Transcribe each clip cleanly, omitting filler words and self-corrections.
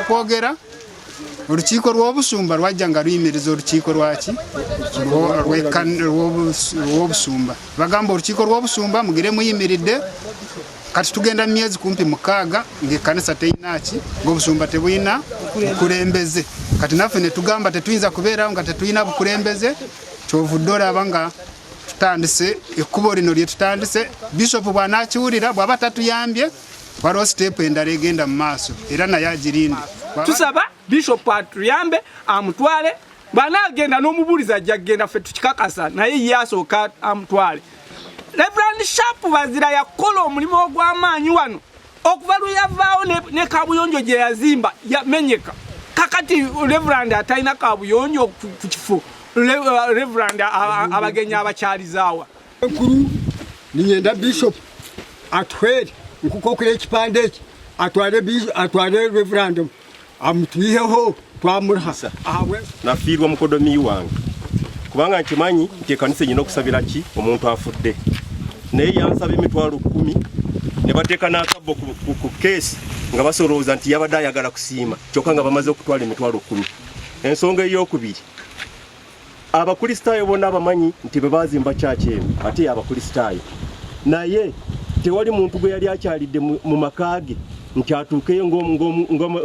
okwogera urukiiko rw'obusumba rwajjanga ruyimiriza urukiiko rwaki rw'obusumba bagamba urukiiko rw'obusumba mugire muyimiridde kati tugenda myezi kumpi mukaaga ng'ekkanisa teyinaki ng'obusumba tebuyina bukulembeze kati naffe ne tugamba tetuyinza kubeerawo nga tetuyina bukulembeze kyovudde olaba nga tutandise ekkubo lino lye tutandise bishop bw'anaakiwulira bw'aba tatuyambye waliwo siteepu endala egenda mu maaso era naye agirinde tusaba bishop atuyambe amutwale bw'anaagenda n'omubuuliza ajja kgenda ffe tukikakasa naye ye asooka amutwale Reverend Sharp Bazira yakola omulimu ogw'amaanyi wano okuva lwe yavaawo ne kabuyonjo gye yazimba yamenyeka kakati Reverend atalina kabuyonjo ku kifo Reverend abagenyi abakyalizaawa enkulu ninyenda bishop atwere nkukokera ekipande eki atwale Reverend amutwiheho twamurasa nafiirwa mukodomi wange kubanga nkimanyi nti ekkanisa enyina okusabira ki omuntu afudde naye yansaba emitwalo 10 ne bateeka n'akabbo ku keesi nga basolooza nti yabadde ayagala kusiima kyokka nga bamaze okutwala emitwalo 10 ensonga ey'okubiri abakulisitaayo bonna abamanyi nti bwe baazimba kyaki eno ate abakulisitaayo naye tewali muntu gwe yali akyalidde mu maka ge nti atuukeyo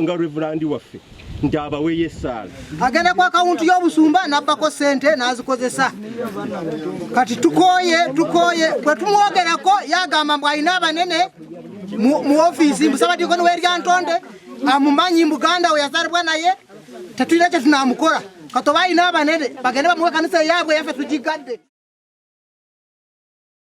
nga Reverend waffe nti abaweeyo essaala agenda ku akawunti y'obusumba n'abbako ssente n'azikozesa kati tukoye bwe tumwogerako yagamba mbu alina abanene mu ofiisi musabadikoni w'eryantonde amumanyi muganda we yazaalibwa naye tetulina kye tunaamukola kati oba alina abanene bagende bamuwe kanisa yaabwe yaffe tugigadde